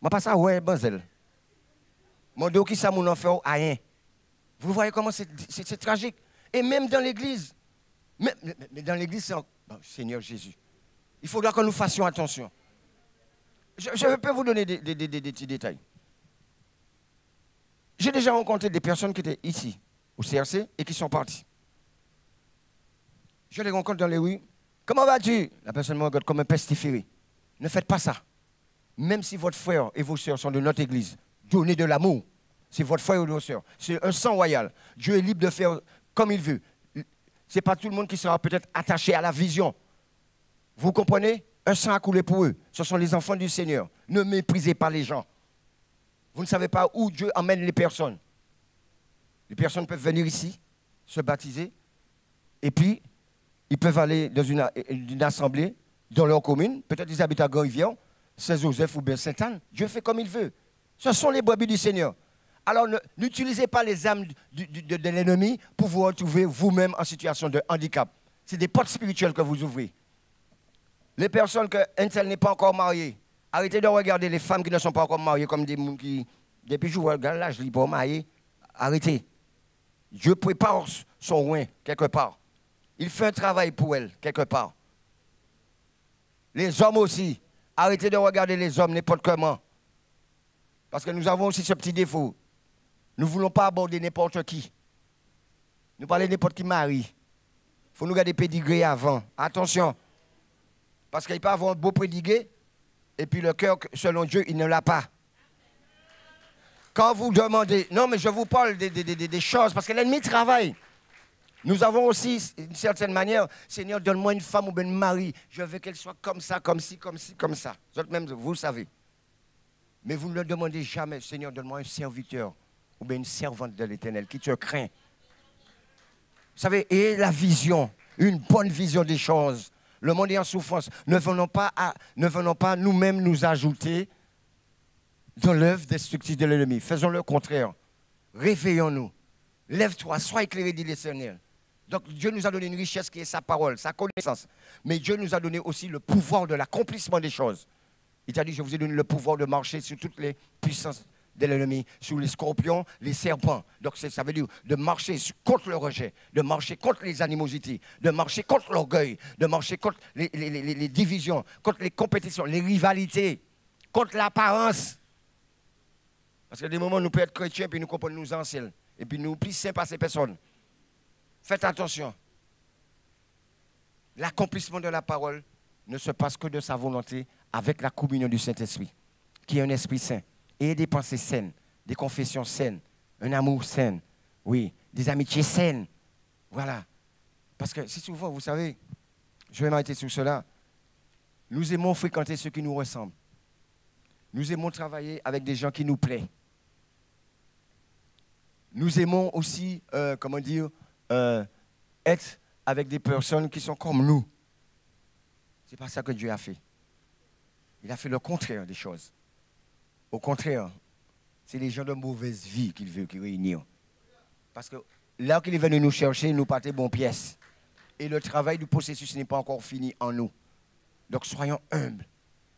Moi, pas ça, ouais, banzel. Mon dos qui ça, mon enfant, rien. Vous voyez comment c'est tragique. Et même dans l'église. Mais dans l'église, c'est bon, Seigneur Jésus. Il faudra que nous fassions attention. Je peux vous donner des petits détails. J'ai déjà rencontré des personnes qui étaient ici, au CRC, et qui sont parties. Je les rencontre dans les rues. Comment vas-tu? La personne me regarde comme un pestiféré. Ne faites pas ça. Même si votre frère et vos sœurs sont de notre église, donnez de l'amour. C'est votre frère ou votre sœur. C'est un sang royal. Dieu est libre de faire comme il veut. Ce n'est pas tout le monde qui sera peut-être attaché à la vision. Vous comprenez? Un sang a coulé pour eux. Ce sont les enfants du Seigneur. Ne méprisez pas les gens. Vous ne savez pas où Dieu emmène les personnes. Les personnes peuvent venir ici, se baptiser, et puis ils peuvent aller dans une assemblée, dans leur commune. Peut-être ils habitent à Grand-Rivière, Saint-Joseph ou bien Sainte-Anne. Dieu fait comme il veut. Ce sont les brebis du Seigneur. Alors n'utilisez pas les âmes de l'ennemi pour vous retrouver vous-même en situation de handicap. C'est des portes spirituelles que vous ouvrez. Les personnes qu'un tel n'est pas encore marié, arrêtez de regarder les femmes qui ne sont pas encore mariées comme des gens qui, depuis que je regarde là, je ne lis pas marié. Arrêtez. Dieu prépare son oin quelque part. Il fait un travail pour elle quelque part. Les hommes aussi, arrêtez de regarder les hommes n'importe comment. Parce que nous avons aussi ce petit défaut. Nous ne voulons pas aborder n'importe qui. Nous parlons de n'importe qui mari. Il faut nous garder pédigré avant. Attention. Parce qu'il peut avoir un beau pédigré, et puis le cœur, selon Dieu, il ne l'a pas. Quand vous demandez, non mais je vous parle des choses, parce que l'ennemi travaille. Nous avons aussi, d'une certaine manière, Seigneur, donne-moi une femme ou bien un mari. Je veux qu'elle soit comme ça, comme ci, comme ci, comme ça. Même vous le savez. Mais vous ne le demandez jamais, Seigneur, donne-moi un serviteur ou bien une servante de l'Éternel qui te craint. Vous savez, et la vision, une bonne vision des choses. Le monde est en souffrance. Ne venons pas nous-mêmes nous ajouter dans l'œuvre destructive de l'ennemi. Faisons le contraire. Réveillons-nous. Lève-toi, sois éclairé, dit l'Éternel. Donc Dieu nous a donné une richesse qui est sa parole, sa connaissance. Mais Dieu nous a donné aussi le pouvoir de l'accomplissement des choses. Il t'a dit, je vous ai donné le pouvoir de marcher sur toutes les puissances de l'ennemi, sur les scorpions, les serpents. Donc ça veut dire de marcher contre le rejet, de marcher contre les animosités, de marcher contre l'orgueil, de marcher contre les divisions, contre les compétitions, les rivalités, contre l'apparence. Parce que des moments, nous pouvons être chrétiens, puis nous comprenons nous anciens, et puis nous plus saints par ces personnes. Faites attention. L'accomplissement de la parole ne se passe que de sa volonté avec la communion du Saint-Esprit, qui est un esprit saint, et des pensées saines, des confessions saines, un amour sain, oui, des amitiés saines. Voilà. Parce que si souvent, vous savez, je vais m'arrêter sur cela, nous aimons fréquenter ceux qui nous ressemblent. Nous aimons travailler avec des gens qui nous plaisent. Nous aimons aussi, être avec des personnes qui sont comme nous. Ce n'est pas ça que Dieu a fait. Il a fait le contraire des choses. Au contraire, c'est les gens de mauvaise vie qu'il veut réunir. Parce que là qu'il est venu nous chercher, nous partons bonnes pièces. Et le travail du processus n'est pas encore fini en nous. Donc soyons humbles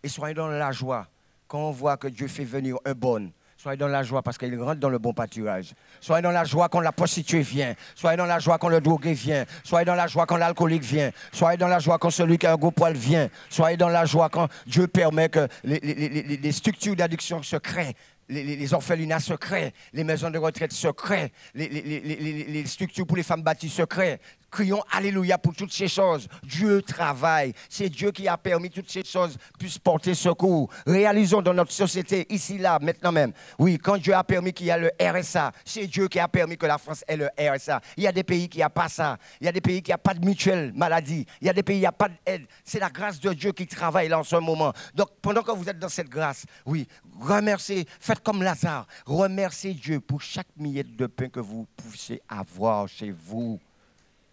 et soyons dans la joie. Quand on voit que Dieu fait venir un bon, soyez dans la joie parce qu'il rentre dans le bon pâturage. Soyez dans la joie quand la prostituée vient. Soyez dans la joie quand le drogué vient. Soyez dans la joie quand l'alcoolique vient. Soyez dans la joie quand celui qui a un gros poil vient. Soyez dans la joie quand Dieu permet que les structures d'addiction se créent. Les orphelinats se créent, les maisons de retraite se créent, les structures pour les femmes bâties se créent. Crions Alléluia pour toutes ces choses. Dieu travaille. C'est Dieu qui a permis que toutes ces choses puissent porter secours. Réalisons dans notre société, ici, là, maintenant même. Oui, quand Dieu a permis qu'il y ait le RSA, c'est Dieu qui a permis que la France ait le RSA. Il y a des pays qui n'ont pas ça. Il y a des pays qui n'ont pas de mutuelle maladie. Il y a des pays qui n'ont pas d'aide. C'est la grâce de Dieu qui travaille là en ce moment. Donc, pendant que vous êtes dans cette grâce, oui, remerciez, faites comme Lazare. Remerciez Dieu pour chaque miette de pain que vous puissiez avoir chez vous.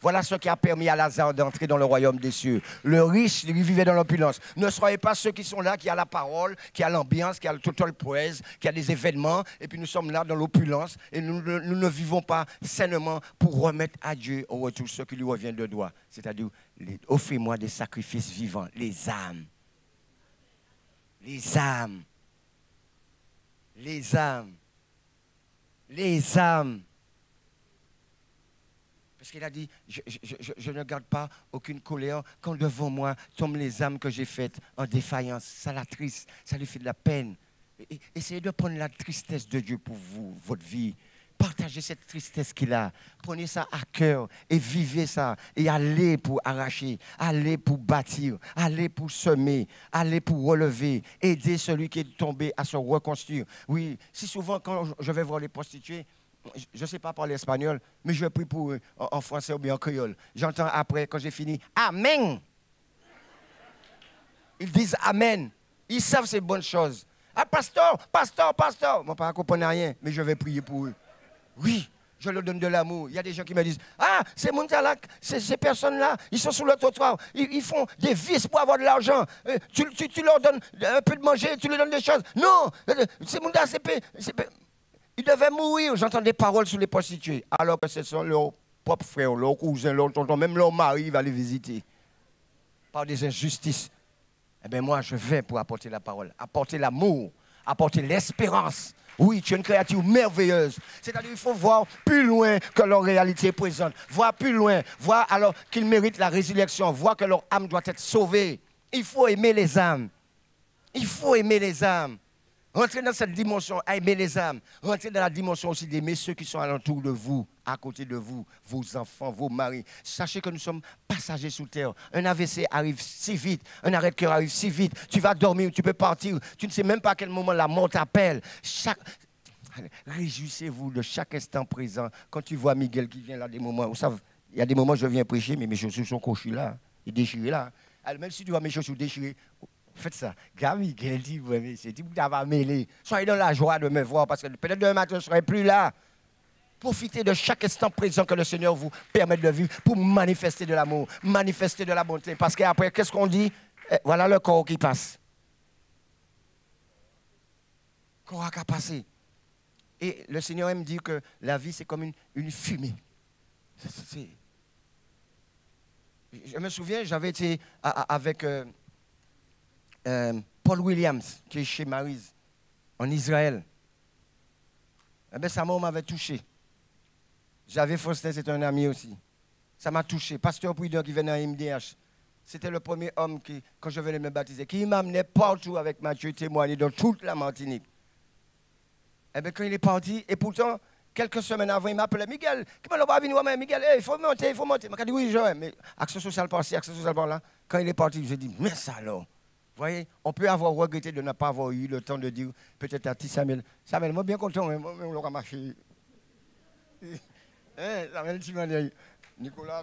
Voilà ce qui a permis à Lazare d'entrer dans le royaume des cieux. Le riche, il vivait dans l'opulence. Ne soyez pas ceux qui sont là, qui a la parole, qui a l'ambiance, qui a le total praise, qui a des événements, et puis nous sommes là dans l'opulence, et nous ne vivons pas sainement pour remettre à Dieu au retour ce qui lui revient de droit. C'est-à-dire, offrez-moi des sacrifices vivants, les âmes. Les âmes. Les âmes. Les âmes. Parce qu'il a dit, je ne garde pas aucune colère quand devant moi tombent les âmes que j'ai faites en défaillance. Ça l'attriste, ça lui fait de la peine. Essayez de prendre la tristesse de Dieu pour vous, votre vie. Partagez cette tristesse qu'il a. Prenez ça à cœur et vivez ça. Et allez pour arracher, allez pour bâtir, allez pour semer, allez pour relever. Aider celui qui est tombé à se reconstruire. Oui, si souvent quand je vais voir les prostituées, je ne sais pas parler espagnol, mais je prie pour eux en français ou bien en créole. J'entends après, quand j'ai fini, Amen. Ils disent Amen. Ils savent ces bonnes choses. Ah, pasteur. Moi, pas comprendre rien, mais je vais prier pour eux. Oui, je leur donne de l'amour. Il y a des gens qui me disent, ah, ces personnes-là, ils sont sur le trottoir, ils font des vices pour avoir de l'argent. Tu leur donnes un peu de manger, tu leur donnes des choses. Non, ces gens-là, ils devaient mourir. J'entends des paroles sur les prostituées, alors que ce sont leurs propres frères, leurs cousins, leurs tontons, même leur mari va les visiter. Par des injustices. Eh bien, moi, je vais pour apporter la parole, apporter l'amour, apporter l'espérance. Oui, tu es une créature merveilleuse. C'est-à-dire qu'il faut voir plus loin que leur réalité présente. Voir plus loin, voir alors qu'ils méritent la résurrection, voir que leur âme doit être sauvée. Il faut aimer les âmes. Il faut aimer les âmes. Rentrez dans cette dimension, aimer les âmes. Rentrez dans la dimension aussi d'aimer ceux qui sont alentour de vous, à côté de vous, vos enfants, vos maris. Sachez que nous sommes passagers sous terre. Un AVC arrive si vite, un arrêt de cœur arrive si vite. Tu vas dormir, tu peux partir. Tu ne sais même pas à quel moment la mort t'appelle. Réjouissez-vous de chaque instant présent. Quand tu vois Miguel qui vient là, des moments, vous savez, il y a des moments où je viens prêcher, mais mes chaussures sont cochées là, et déchirées là. Alors, même si tu vois mes chaussures déchirées, faites ça. Gars, Miguel dit, ouais, c'est dit, vous avez mêlé. Soyez dans la joie de me voir, parce que peut-être demain matin, je ne serai plus là. Profitez de chaque instant présent que le Seigneur vous permet de vivre pour manifester de l'amour, manifester de la bonté. Parce qu'après, qu'est-ce qu'on dit? Voilà le corps qui passe. Le corps qui a passé. Et le Seigneur aime dire que la vie, c'est comme une fumée. Je me souviens, j'avais été avec Paul Williams, qui est chez Maryse, en Israël. Eh bien, sa mort m'avait touché. J'avais Faustin, c'était un ami aussi. Ça m'a touché. Pasteur Prudent qui venait à MDH. C'était le premier homme qui, quand je venais me baptiser, qui m'amenait partout avec Mathieu témoigner dans toute la Martinique. Eh bien, quand il est parti, et pourtant, quelques semaines avant, il m'appelait Miguel. Comment on va venir, Miguel? Hey, il faut monter, il faut monter. Il m'a dit oui, je mais action sociale par-ci, action sociale par-là. Quand il est parti, j'ai dit, mais ça alors. Vous voyez, on peut avoir regretté de ne pas avoir eu le temps de dire, peut-être à petit Samuel, Samuel, moi bien content, moi, on l'aura marché. Samuel, tu m'as dit, Nicolas,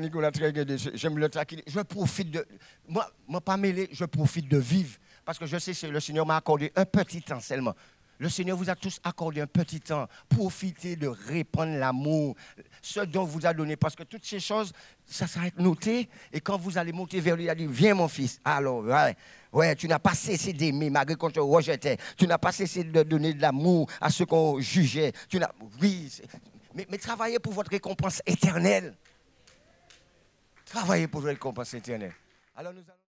Nicolas, très guédé, j'aime le taquiner. Je profite de. Moi, pas mêlé, je profite de vivre. Parce que je sais que le Seigneur m'a accordé un petit temps seulement. Le Seigneur vous a tous accordé un petit temps. Profitez de répandre l'amour, ce dont vous a donné. Parce que toutes ces choses, ça va être noté. Et quand vous allez monter vers lui, il a dit, viens mon fils. Alors, ouais, tu n'as pas cessé d'aimer malgré qu'on te rejetait. Tu n'as pas cessé de donner de l'amour à ceux qu'on jugeait. Oui, mais travaillez pour votre récompense éternelle. Travaillez pour votre récompense éternelle. Alors nous allons...